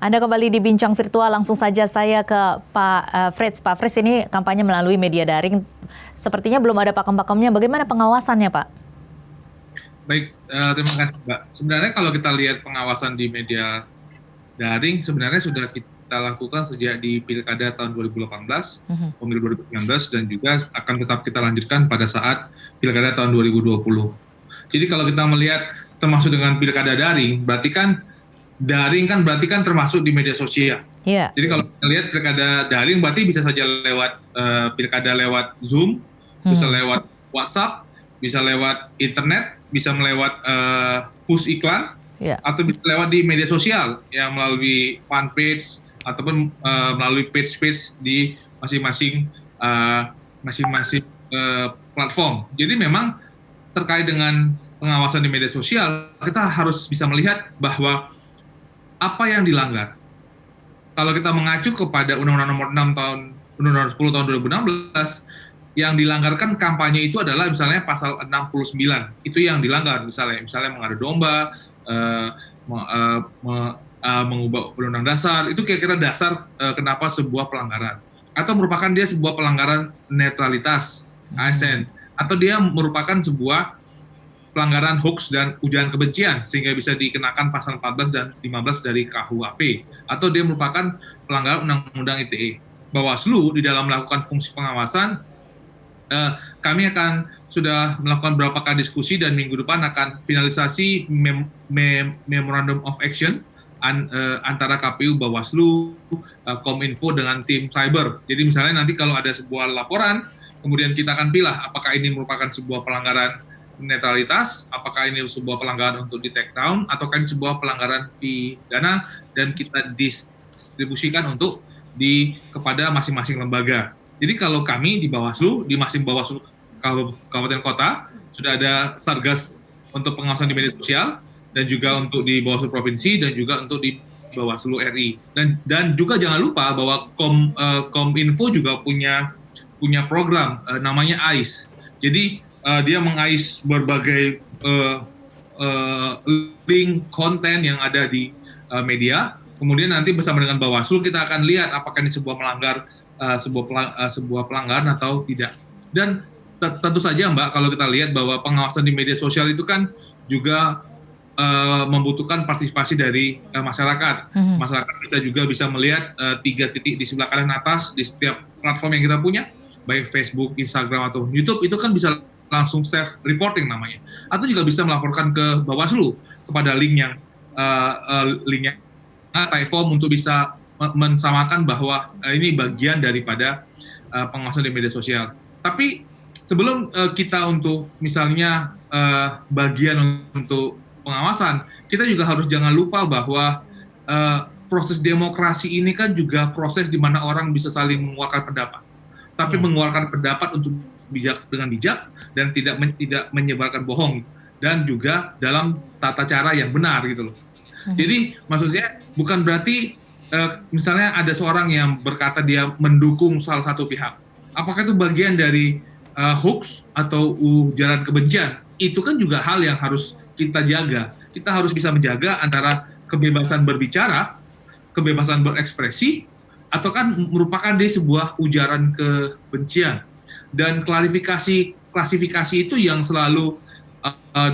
Anda kembali di Bincang Virtual, langsung saja saya ke Pak Frits. Pak Frits, ini kampanye melalui media daring, sepertinya belum ada pakem-pakemnya. Bagaimana pengawasannya, Pak? Baik, terima kasih, Mbak. Sebenarnya kalau kita lihat pengawasan di media daring, sebenarnya sudah kita lakukan sejak di Pilkada tahun 2018, pemilu 2019, dan juga akan tetap kita lanjutkan pada saat Pilkada tahun 2020. Jadi kalau kita melihat termasuk dengan Pilkada daring, berarti kan termasuk di media sosial. Iya. Jadi kalau kita lihat Pilkada daring berarti bisa saja lewat Pilkada lewat Zoom, bisa lewat WhatsApp, bisa lewat internet, bisa melewat push iklan, atau bisa lewat di media sosial yang melalui fanpage ataupun melalui page-page di masing-masing platform. Jadi memang terkait dengan pengawasan di media sosial, kita harus bisa melihat bahwa apa yang dilanggar. Kalau kita mengacu kepada Undang-Undang Nomor 6 tahun Undang-Undang 10 tahun 2016, yang dilanggarkan kampanye itu adalah misalnya pasal 69. Itu yang dilanggar, misalnya mengadu domba, mengubah undang-undang dasar, itu kira-kira dasar kenapa sebuah pelanggaran. Atau merupakan dia sebuah pelanggaran netralitas, ASN, atau dia merupakan sebuah pelanggaran hoax dan ujaran kebencian sehingga bisa dikenakan pasal 14 dan 15 dari KUHP, atau dia merupakan pelanggaran Undang-Undang ITE. Bawaslu di dalam melakukan fungsi pengawasan, kami akan sudah melakukan beberapa kali diskusi dan minggu depan akan finalisasi Memorandum of Action antara KPU, Bawaslu, Kominfo dengan tim cyber. Jadi misalnya nanti kalau ada sebuah laporan, kemudian kita akan pilih apakah ini merupakan sebuah pelanggaran netralitas, apakah ini sebuah pelanggaran untuk di take down, ataukah ini sebuah pelanggaran pidana, dan kita distribusikan untuk kepada masing-masing lembaga. Jadi kalau kami di Bawaslu, di masing Bawaslu Kabupaten Kota, sudah ada Satgas untuk pengawasan di media sosial, dan juga untuk di Bawaslu Provinsi, dan juga untuk di Bawaslu RI. Dan juga jangan lupa bahwa Kominfo juga punya program namanya AIS. Jadi dia mengais berbagai link konten yang ada di media. Kemudian nanti bersama dengan Bawaslu kita akan lihat apakah ini sebuah pelanggaran atau tidak. Dan tentu saja, Mbak, kalau kita lihat bahwa pengawasan di media sosial itu kan juga membutuhkan partisipasi dari masyarakat. Masyarakat bisa melihat 3 titik di sebelah kanan atas di setiap platform yang kita punya, baik Facebook, Instagram, atau YouTube, itu kan bisa langsung self reporting namanya, atau juga bisa melaporkan ke Bawaslu kepada linknya form untuk bisa mensamakan bahwa ini bagian daripada pengawasan di media sosial. Tapi sebelum kita untuk misalnya bagian untuk pengawasan, kita juga harus jangan lupa bahwa proses demokrasi ini kan juga proses di mana orang bisa saling mengeluarkan pendapat, tapi mengeluarkan pendapat untuk dengan bijak dan tidak menyebarkan bohong, dan juga dalam tata cara yang benar gitu loh. Jadi maksudnya bukan berarti misalnya ada seorang yang berkata dia mendukung salah satu pihak, apakah itu bagian dari hoax atau ujaran kebencian? Itu kan juga hal yang harus kita jaga. Kita harus bisa menjaga antara kebebasan berbicara, kebebasan berekspresi, atau kan merupakan dia sebuah ujaran kebencian. Dan klasifikasi itu yang selalu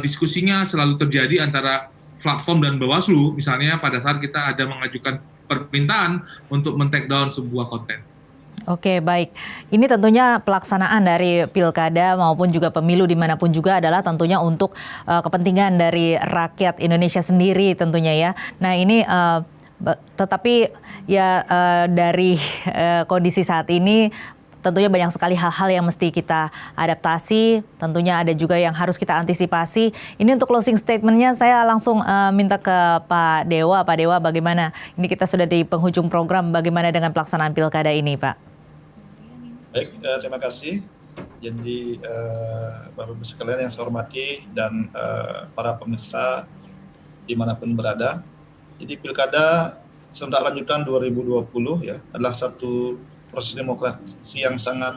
diskusinya selalu terjadi antara platform dan Bawaslu, misalnya pada saat kita ada mengajukan permintaan untuk men-take down sebuah konten. Oke, baik. Ini tentunya pelaksanaan dari pilkada maupun juga pemilu dimanapun juga adalah tentunya untuk kepentingan dari rakyat Indonesia sendiri tentunya ya. Nah ini tetapi ya dari kondisi saat ini tentunya banyak sekali hal-hal yang mesti kita adaptasi, tentunya ada juga yang harus kita antisipasi. Ini untuk closing statement-nya saya langsung minta ke Pak Dewa. Pak Dewa, bagaimana? Ini kita sudah di penghujung program, bagaimana dengan pelaksanaan pilkada ini, Pak? Baik, terima kasih. Jadi Bapak-Ibu sekalian yang saya hormati dan para pemirsa dimanapun berada. Jadi pilkada serentak lanjutan 2020 ya adalah satu proses demokrasi yang sangat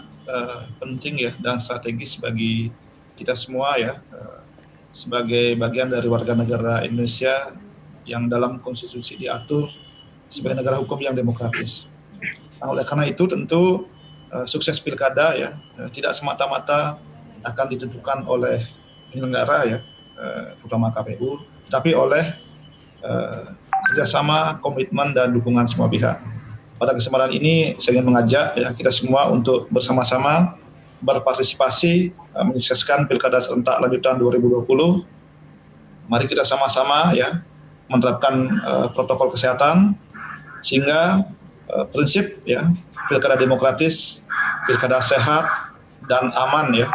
penting ya dan strategis bagi kita semua ya sebagai bagian dari warga negara Indonesia yang dalam konstitusi diatur sebagai negara hukum yang demokratis. Nah, oleh karena itu tentu sukses pilkada ya tidak semata-mata akan ditentukan oleh penyelenggara ya, terutama KPU, tapi oleh kerjasama, komitmen dan dukungan semua pihak. Pada kesempatan ini saya ingin mengajak ya kita semua untuk bersama-sama berpartisipasi menyukseskan Pilkada serentak lanjutan 2020. Mari kita sama-sama ya menerapkan protokol kesehatan sehingga prinsip ya pilkada demokratis, pilkada sehat dan aman ya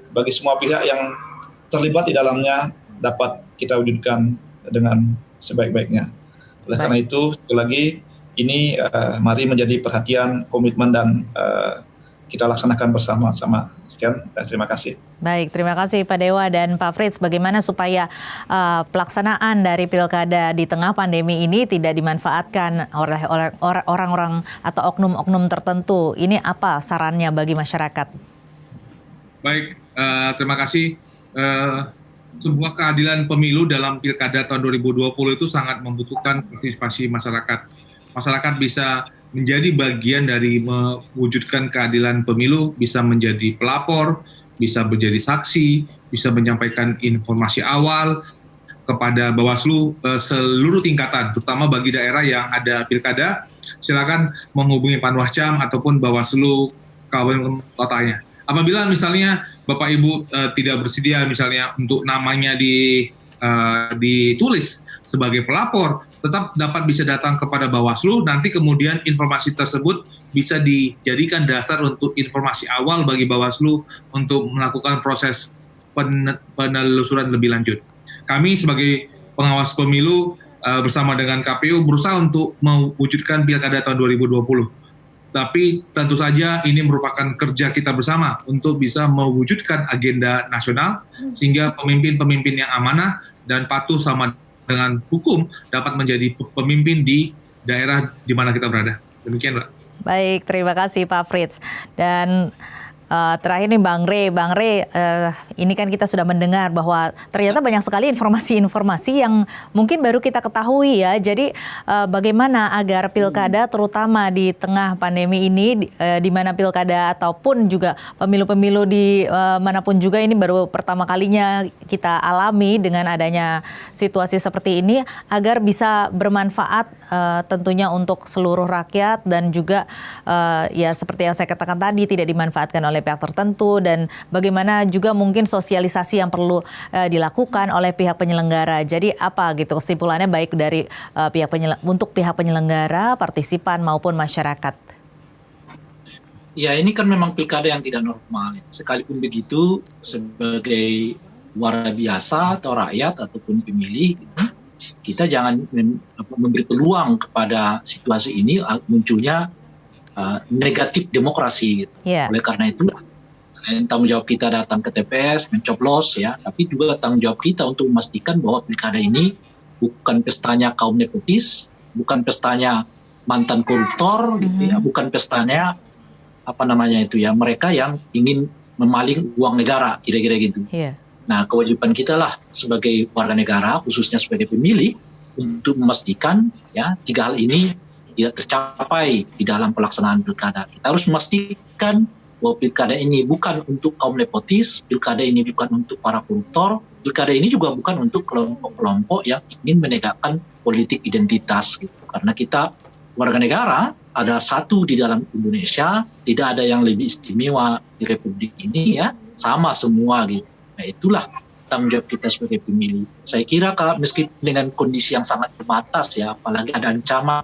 bagi semua pihak yang terlibat di dalamnya dapat kita wujudkan dengan sebaik-baiknya. Oleh karena itu, sekali lagi ini mari menjadi perhatian, komitmen dan kita laksanakan bersama-sama. Sekian, terima kasih. Baik, terima kasih Pak Dewa dan Pak Frits. Bagaimana supaya pelaksanaan dari pilkada di tengah pandemi ini tidak dimanfaatkan oleh orang-orang atau oknum-oknum tertentu? Ini apa sarannya bagi masyarakat? Baik, terima kasih. Sebuah keadilan pemilu dalam pilkada tahun 2020 itu sangat membutuhkan partisipasi masyarakat. Masyarakat bisa menjadi bagian dari mewujudkan keadilan pemilu, bisa menjadi pelapor, bisa menjadi saksi, bisa menyampaikan informasi awal kepada Bawaslu seluruh tingkatan, terutama bagi daerah yang ada pilkada, silakan menghubungi Panwascam ataupun Bawaslu kabupaten kotanya. Apabila misalnya Bapak Ibu tidak bersedia misalnya untuk namanya ditulis sebagai pelapor, tetap bisa datang kepada Bawaslu, nanti kemudian informasi tersebut bisa dijadikan dasar untuk informasi awal bagi Bawaslu untuk melakukan proses penelusuran lebih lanjut. Kami sebagai pengawas pemilu bersama dengan KPU berusaha untuk mewujudkan pilkada tahun 2020. Tapi tentu saja ini merupakan kerja kita bersama untuk bisa mewujudkan agenda nasional sehingga pemimpin-pemimpin yang amanah dan patuh sama dengan hukum dapat menjadi pemimpin di daerah di mana kita berada. Demikian, Mbak. Baik, terima kasih Pak Frits. Dan terakhir nih Bang Rey, ini kan kita sudah mendengar bahwa ternyata banyak sekali informasi-informasi yang mungkin baru kita ketahui ya. Jadi bagaimana agar pilkada terutama di tengah pandemi ini, di mana pilkada ataupun juga pemilu-pemilu di manapun juga ini baru pertama kalinya kita alami dengan adanya situasi seperti ini, agar bisa bermanfaat tentunya untuk seluruh rakyat dan juga ya seperti yang saya katakan tadi tidak dimanfaatkan oleh pihak tertentu, dan bagaimana juga mungkin sosialisasi yang perlu dilakukan oleh pihak penyelenggara. Jadi apa gitu kesimpulannya baik dari untuk pihak penyelenggara, partisipan maupun masyarakat? Ya, ini kan memang pilkada yang tidak normal. Sekalipun begitu, sebagai warga biasa atau rakyat ataupun pemilih, kita jangan memberi peluang kepada situasi ini munculnya negatif demokrasi gitu. Oleh karena itu selain tanggung jawab kita datang ke TPS mencoblos ya, tapi juga tanggung jawab kita untuk memastikan bahwa pilkada ini bukan pestanya kaum nepotis, bukan pestanya mantan koruptor gitu ya, bukan pestanya mereka yang ingin memaling uang negara, kira-kira gitu. Nah, kewajiban kita lah sebagai warga negara, khususnya sebagai pemilih, untuk memastikan ya 3 hal ini tidak tercapai di dalam pelaksanaan pilkada. Kita harus memastikan bahwa pilkada ini bukan untuk kaum nepotis, pilkada ini bukan untuk para koruptor, pilkada ini juga bukan untuk kelompok-kelompok yang ingin menegakkan politik identitas. Gitu. Karena kita warga negara ada satu di dalam Indonesia, tidak ada yang lebih istimewa di Republik ini ya, sama semua gitu. Nah itulah tanggung jawab kita sebagai pemilih. Saya kira meski dengan kondisi yang sangat terbatas ya, apalagi ada ancaman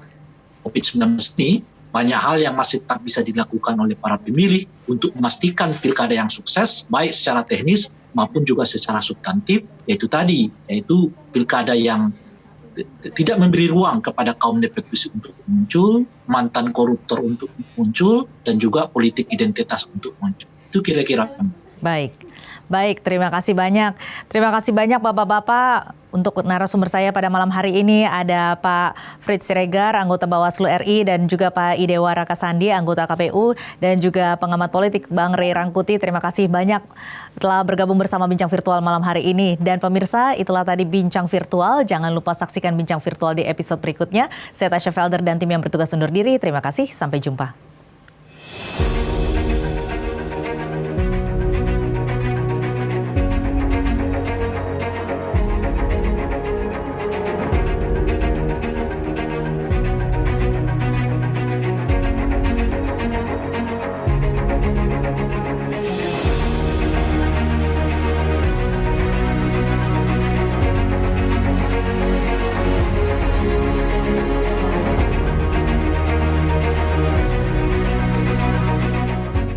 COVID-19 ini, banyak hal yang masih tetap bisa dilakukan oleh para pemilih untuk memastikan pilkada yang sukses, baik secara teknis maupun juga secara substantif, yaitu pilkada yang tidak memberi ruang kepada kaum nepotis untuk muncul, mantan koruptor untuk muncul, dan juga politik identitas untuk muncul. Itu kira-kira. Baik. Baik, terima kasih banyak. Terima kasih banyak Bapak-Bapak. Untuk narasumber saya pada malam hari ini ada Pak Fritz Siregar, anggota Bawaslu RI, dan juga Pak Idewa Rakasandi, anggota KPU, dan juga pengamat politik Bang Ray Rangkuti. Terima kasih banyak telah bergabung bersama Bincang Virtual malam hari ini. Dan pemirsa, itulah tadi Bincang Virtual. Jangan lupa saksikan Bincang Virtual di episode berikutnya. Saya Tasya Felder dan tim yang bertugas undur diri. Terima kasih, sampai jumpa.